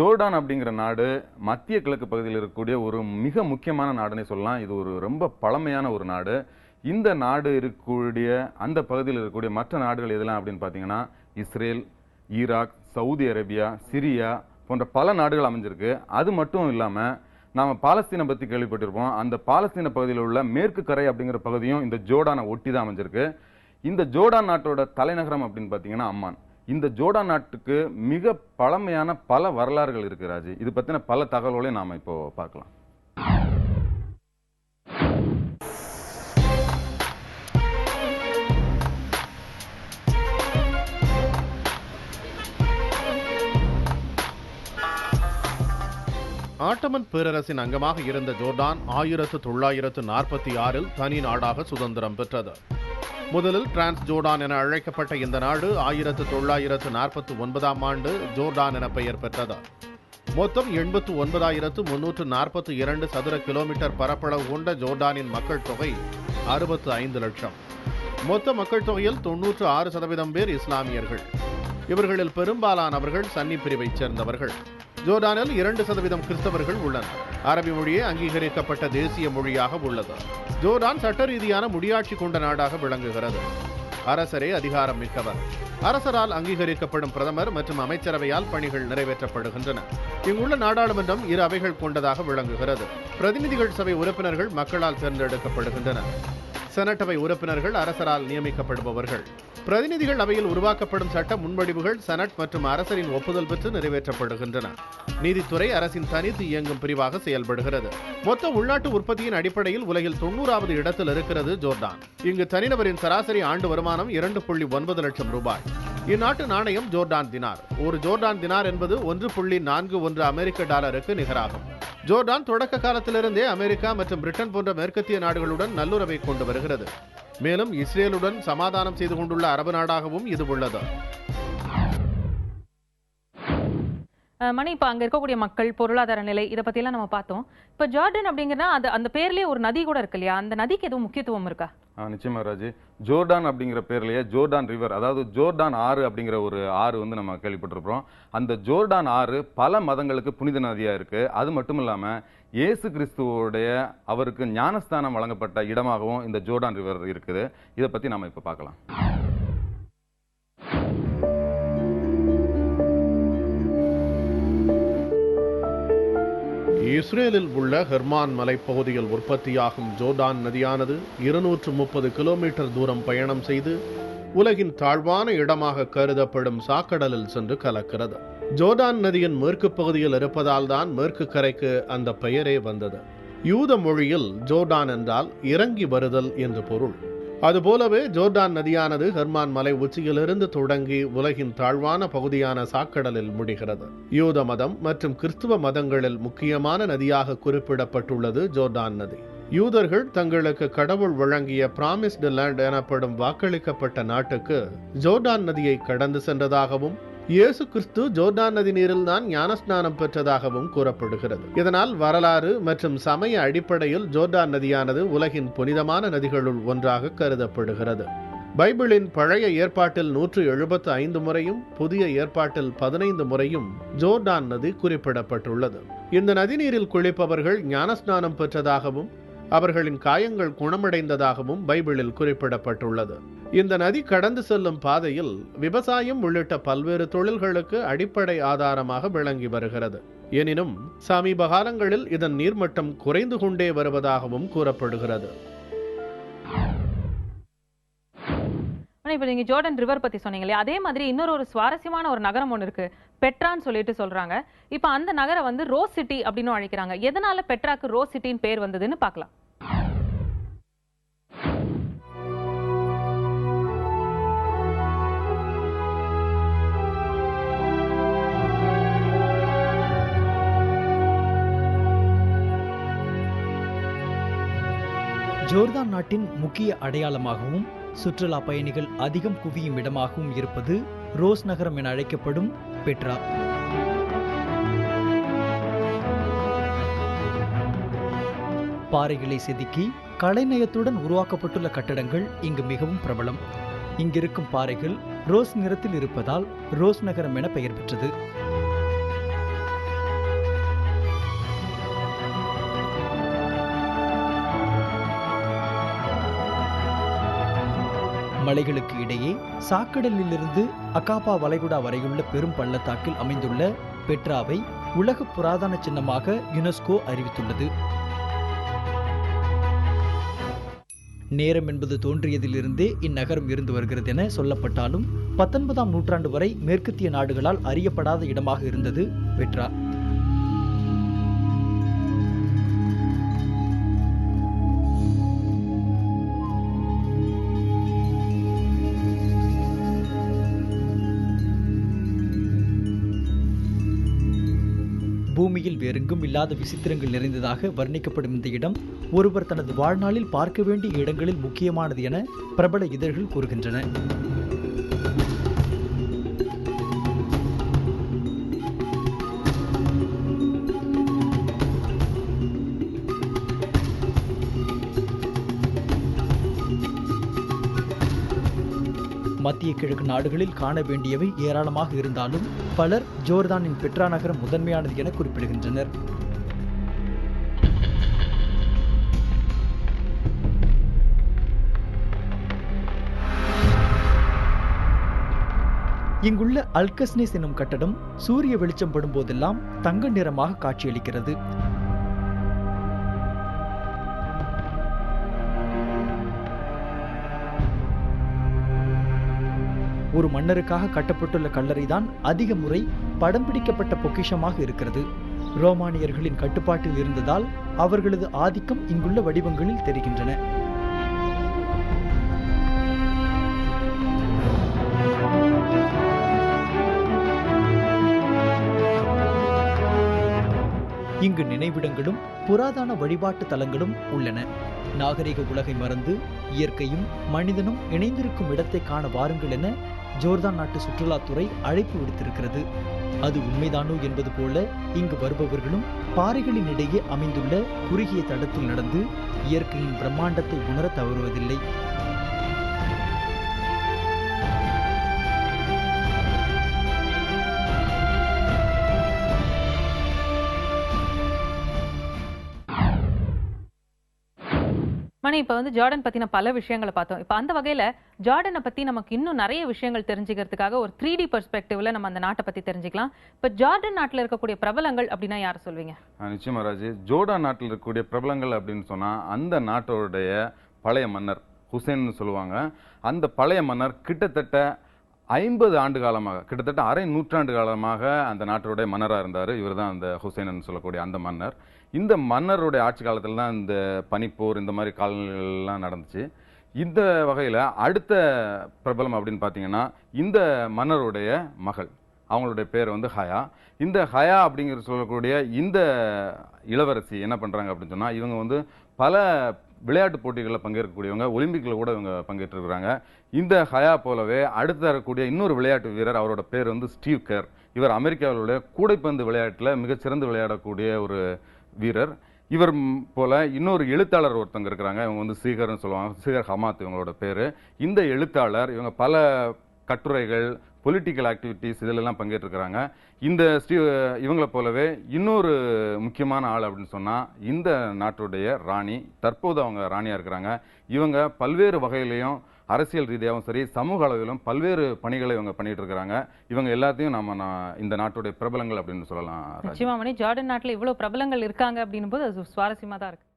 Jordan அப்படிங்கிற நாடு மத்திய கிழக்கு பகுதியில் இருக்கக்கூடிய ஒரு மிக முக்கியமான நாடுன்னே சொல்லலாம். இது ஒரு ரொம்ப பழமையான ஒரு நாடு. இந்த நாடு இருக்கக்கூடிய அந்த பகுதியில் இருக்கக்கூடிய மற்ற நாடுகள் எதெல்லாம் அப்படின்னு பார்த்தீங்கன்னா Israel, Iraq, Saudi Arabia, Syria போன்ற பல நாடுகள் அமைஞ்சிருக்கு. அது மட்டும் இல்லாமல் நாம் பாலஸ்தீனை பற்றி கேள்விப்பட்டிருப்போம். அந்த பாலஸ்தீன பகுதியில் உள்ள மேற்கு கரை அப்படிங்கிற பகுதியும் இந்த ஜோர்டானை ஒட்டி தான் அமைஞ்சிருக்கு. இந்த ஜோர்டான் நாட்டோட தலைநகரம் அப்படின்னு பார்த்தீங்கன்னா அம்மான். இந்த ஜோர்டான் நாட்டுக்கு மிக பழமையான பல வரலாறுகள் இருக்கு ராஜி. இது பற்றின பல தகவல்களையும் நாம் இப்போ பார்க்கலாம். ஆட்டமன் பேரரசின் அங்கமாக இருந்த ஜோர்டான் 1946 தனி நாடாக சுதந்திரம் பெற்றது. முதலில் டிரான்ஸ் ஜோர்டான் என அழைக்கப்பட்ட இந்த நாடு 1949 ஆண்டு ஜோர்டான் என பெயர் பெற்றது. மொத்தம் 89,342 சதுர கிலோமீட்டர் பரப்பளவு கொண்ட ஜோர்டானின் மக்கள் தொகை 65 லட்சம். மொத்த மக்கள் தொகையில் 96% பேர் இஸ்லாமியர்கள். இவர்களில் பெரும்பாலானவர்கள் சன்னி பிரிவைச் சேர்ந்தவர்கள். ஜோர்டானில் 2% கிறிஸ்தவர்கள் உள்ளனர். அரபி மொழியே அங்கீகரிக்கப்பட்ட தேசிய மொழியாக உள்ளது. ஜோர்டான் சட்ட ரீதியான முடியாட்சி கொண்ட நாடாக விளங்குகிறது. அரசரே அதிகாரம் மிக்கவர். அரசரால் அங்கீகரிக்கப்படும் பிரதமர் மற்றும் அமைச்சரவையால் பணிகள் நிறைவேற்றப்படுகின்றன. இங்குள்ள நாடாளுமன்றம் 2 அவைகள் கொண்டதாக விளங்குகிறது. பிரதிநிதிகள் சபை உறுப்பினர்கள் மக்களால் தேர்ந்தெடுக்கப்படுகின்றனர். செனட் அவை உறுப்பினர்கள் அரசரால் நியமிக்கப்படுபவர்கள். பிரதிநிதிகள் அவையில் உருவாக்கப்படும் சட்ட முன்வடிவுகள் செனட் மற்றும் அரசரின் ஒப்புதல் பெற்று நிறைவேற்றப்படுகின்றன. நீதித்துறை அரசின் தனித்து இயங்கும் பிரிவாக செயல்படுகிறது. மொத்த உள்நாட்டு உற்பத்தியின் அடிப்படையில் உலகில் 90வது இடத்தில் இருக்கிறது ஜோர்டான். இங்கு தனிநபரின் சராசரி ஆண்டு வருமானம் 2.9 லட்சம் ரூபாய். இந்நாட்டு நாணயம் ஜோர்டான் தினார். ஒரு ஜோர்டான் தினார் என்பது 1.41 அமெரிக்க டாலருக்கு நிகராகும். ஜோர்டான் தொடக்க காலத்திலிருந்தே அமெரிக்கா மற்றும் பிரிட்டன் போன்ற மேற்கத்திய நாடுகளுடன் நல்லுறவை கொண்டு வருகிறது. மேலும் இஸ்ரேலுடன் சமாதானம் செய்து கொண்டுள்ள அரபு நாடாகவும் இது உள்ளது. மணி, இப்போ அங்கே இருக்கக்கூடிய மக்கள், பொருளாதார நிலை, இதை பற்றிலாம் நம்ம பார்த்தோம். இப்போ ஜோர்டான் அப்படிங்கிறனா அந்த பேர்லேயே ஒரு நதி கூட இருக்கு இல்லையா? அந்த நதிக்கு எதுவும் முக்கியத்துவம் இருக்கா? நிச்சயமா ராஜி. ஜோர்டான் அப்படிங்கிற பேர்லயே ஜோர்டான் ரிவர், அதாவது ஜோர்டான் ஆறு அப்படிங்கிற ஒரு ஆறு நம்ம கேள்விப்பட்டிருக்கிறோம். அந்த ஜோர்டான் ஆறு பல மதங்களுக்கு புனித நதியா இருக்கு. அது மட்டும் இல்லாம இயேசு கிறிஸ்துவோடைய அவருக்கு ஞானஸ்தானம் வழங்கப்பட்ட இடமாகவும் இந்த ஜோர்டான் ரிவர் இருக்குது. இதை பத்தி நாம இப்ப பார்க்கலாம். இஸ்ரேலில் உள்ள ஹெர்மான் மலைப்பகுதியில் உற்பத்தியாகும் ஜோர்டான் நதியானது 230 கிலோமீட்டர் தூரம் பயணம் செய்து உலகின் தாழ்வான இடமாக கருதப்படும் சாக்கடலில் சென்று கலக்கிறது. ஜோர்டான் நதியின் மேற்கு பகுதியில் இருப்பதால் தான் மேற்கு கரைக்கு அந்த பெயரே வந்தது. யூத மொழியில் ஜோர்டான் என்றால் இறங்கி வருதல் என்று பொருள். அதுபோலவே ஜோர்டான் நதியானது ஹெர்மான் மலை உச்சியிலிருந்து தொடங்கி உலகின் தாழ்வான பகுதியான சாக்கடலில் முடிகிறது. யூத மதம் மற்றும் கிறிஸ்துவ மதங்களில் முக்கியமான நதியாக குறிப்பிடப்பட்டுள்ளது ஜோர்டான் நதி. யூதர்கள் தங்களுக்கு கடவுள் வழங்கிய பிராமிஸ்டு லேண்ட் எனப்படும் வாக்களிக்கப்பட்ட நாட்டுக்கு ஜோர்டான் நதியை கடந்து சென்றதாகவும் இயேசு கிறிஸ்து ஜோர்டான் நதி நீரில் தான் ஞானஸ்நானம் பெற்றதாகவும் கூறப்படுகிறது. இதனால் வரலாறு மற்றும் சமய அடிப்படையில் ஜோர்டான் நதியானது உலகின் புனிதமான நதிகளுள் ஒன்றாக கருதப்படுகிறது. பைபிளின் பழைய ஏற்பாட்டில் 175 முறையும் புதிய ஏற்பாட்டில் 15 முறையும் ஜோர்டான் நதி குறிப்பிடப்பட்டுள்ளது. இந்த நதிநீரில் குளிப்பவர்கள் ஞானஸ்நானம் பெற்றதாகவும் அவர்களின் காயங்கள் குணமடைந்ததாகவும் பைபிளில் குறிப்பிடப்பட்டுள்ளது. இந்த நதி கடந்து செல்லும் பாதையில் விவசாயம் உள்ளிட்ட பல்வேறு தொழில்களுக்கு அடிப்படை ஆதாரமாக விளங்கி வருகிறது. எனினும் சமீப காலங்களில் இதன் நீர்மட்டம் குறைந்து கொண்டே வருவதாகவும் கூறப்படுகிறது. இப்போ நீங்க ஜோர்டான் ரிவர் பத்தி சொன்னீங்களே, அதே மாதிரி இன்னொரு சுவாரஸ்யமான ஒரு நகரம் ஒன்று இருக்கு, பெட்ரான்னு சொல்லிட்டு சொல்றாங்க. இப்போ அந்த நகரை ரோஸ் சிட்டி அப்படின்னு அழைக்கிறாங்க. எதனால பெட்ராக்கு ரோஸ் சிட்டின்னு பேர் வந்ததுன்னு பார்க்கலாம். ஜோர்டான் நாட்டின் முக்கிய அடையாளமாகவும் சுற்றுலா பயணிகள் அதிகம் குவியும் இடமாகவும் இருப்பது ரோஸ் நகரம் என அழைக்கப்படும் பெட்ரா. பாறைகளை செதுக்கி கலைநயத்துடன் உருவாக்கப்பட்டுள்ள கட்டடங்கள் இங்கு மிகவும் பிரபலம். இங்கிருக்கும் பாறைகள் ரோஸ் நிறத்தில் இருப்பதால் ரோஸ் நகரம் என பெயர் பெற்றது. மலைகளுக்கு இடையே சாக்கடலிலிருந்து அகாபா வளைகுடா வரையுள்ள பெரும் பள்ளத்தாக்கில் அமைந்துள்ள பெட்ராவை உலக புராதன சின்னமாக யுனெஸ்கோ அறிவித்துள்ளது. நேரம் என்பது தோன்றியதிலிருந்தே இந்நகரம் இருந்து வருகிறது என சொல்லப்பட்டாலும் 19ஆம் நூற்றாண்டு வரை மேற்கத்திய நாடுகளால் அறியப்படாத இடமாக இருந்தது பெட்ரா. பூமியில் வேறெங்கும் இல்லாத விசித்திரங்கள் நிறைந்ததாக வர்ணிக்கப்படும் இந்த இடம் ஒருவர் தனது வாழ்நாளில் பார்க்க வேண்டிய இடங்களில் முக்கியமானது என பிரபல இதழ்கள் கூறுகின்றன. மத்திய கிழக்கு நாடுகளில் காண வேண்டியவை ஏராளமாக இருந்தாலும் பலர் ஜோர்தானின் பெட்ரா நகரம் முதன்மையானது என குறிப்பிடுகின்றனர். இங்குள்ள அல்கஸ்னேஸ் என்னும் கட்டடம் சூரிய வெளிச்சம் படும் போதெல்லாம் தங்க நிறமாக காட்சியளிக்கிறது. ஒரு மன்னருக்காக கட்டப்பட்டுள்ள கல்லறைதான் அதிக முறை படம் பிடிக்கப்பட்ட பொக்கிஷமாக இருக்கிறது. ரோமானியர்களின் கட்டுப்பாட்டில் இருந்ததால் அவர்களது ஆதிக்கம் இங்குள்ள வடிவங்களில் தெரிகின்றன. இங்கு நினைவிடங்களும் புராதன வழிபாட்டு தலங்களும் உள்ளன. நாகரிக உலகை மறந்து இயற்கையும் மனிதனும் இணைந்திருக்கும் இடத்தை காண வாருங்கள் என ஜோர்தான் நாட்டு சுற்றுலாத்துறை அழைப்பு விடுத்திருக்கிறது. அது உண்மைதானோ என்பது போல இங்கு வருபவர்களும் பாறைகளின் இடையே அமைந்துள்ள குறுகிய தடத்தில் நடந்து இயற்கையின் பிரம்மாண்டத்தை உணர தவறுவதில்லை. மணி, இப்ப ஜார்டன் பத்தின பல விஷயங்களை பார்த்தோம். இப்ப அந்த வகையில ஜார்டனை பத்தி நமக்கு இன்னும் நிறைய விஷயங்கள் தெரிஞ்சுக்கிறதுக்காக ஒரு 3D பெர்ஸ்பெக்டிவ்ல நம்ம அந்த நாட்டை பத்தி தெரிஞ்சுக்கலாம். இப்ப ஜார்டன் நாட்டுல இருக்கக்கூடிய பிரபலங்கள் அப்படின்னா யார சொல்வீங்க? நிச்சயமா ராஜி, ஜோர்டான் நாட்டில் இருக்கக்கூடிய பிரபலங்கள் அப்படின்னு சொன்னா அந்த நாட்டோடைய பழைய மன்னர் ஹுசைன் சொல்லுவாங்க. அந்த பழைய மன்னர் கிட்டத்தட்ட 50 ஆண்டு காலமாக, கிட்டத்தட்ட அரை நூற்றாண்டு காலமாக அந்த நாட்டுடைய மன்னராக இருந்தார். இவர் தான் அந்த ஹுசைன் சொல்லக்கூடிய அந்த மன்னர். இந்த மன்னருடைய ஆட்சி காலத்தில் தான் இந்த பனிப்போர் இந்த மாதிரி காலங்கள்லாம் நடந்துச்சு. இந்த வகையில் அடுத்த பிரபலம் அப்படின்னு பார்த்தீங்கன்னா இந்த மன்னருடைய மகள், அவங்களுடைய பேர் ஹயா. இந்த ஹயா அப்படிங்கிற சொல்லக்கூடிய இந்த இளவரசி என்ன பண்ணுறாங்க அப்படின்னு சொன்னால், இவங்க பல விளையாட்டு போட்டிகளில் பங்கேற்கக்கூடியவங்க, ஒலிம்பிக்கில் கூட இவங்க பங்கேற்றிருக்கிறாங்க. இந்த ஹயா போலவே அடுத்து வரக்கூடிய இன்னொரு விளையாட்டு வீரர், அவரோட பேர் ஸ்டீவ் கர். இவர் அமெரிக்காவிலுடைய கூடைப்பந்து விளையாட்டில் மிகச்சிறந்து விளையாடக்கூடிய ஒரு வீரர். இவர் போல இன்னொரு எழுத்தாளர் ஒருத்தங்க இருக்கிறாங்க. இவங்க சீகர்னு சொல்லுவாங்க, சீகர் ஹமாத் இவங்களோட பேர். இந்த எழுத்தாளர் இவங்க பல கட்டுரைகள், பொலிட்டிக்கல் ஆக்டிவிட்டீஸ் இதிலெல்லாம் பங்கேற்றிருக்கிறாங்க. இந்த இவங்களை போலவே இன்னொரு முக்கியமான ஆள் அப்படின்னு சொன்னால் இந்த நாட்டுடைய ராணி, தற்போது அவங்க ராணியாக இருக்கிறாங்க. இவங்க பல்வேறு வகையிலையும் அரசியல் ரீதியாகவும் சரி, சமூக அளவிலும் பல்வேறு பணிகளை இவங்க பண்ணிட்டு இருக்கிறாங்க. இவங்க எல்லாத்தையும் நம்ம இந்த நாட்டுடைய பிரபலங்கள் அப்படின்னு சொல்லலாம். நிச்சயமா மணி, ஜார்டன் நாட்டில் இவ்வளவு பிரபலங்கள் இருக்காங்க அப்படின்னும் போது அது சுவாரஸ்யமா தான் இருக்கு.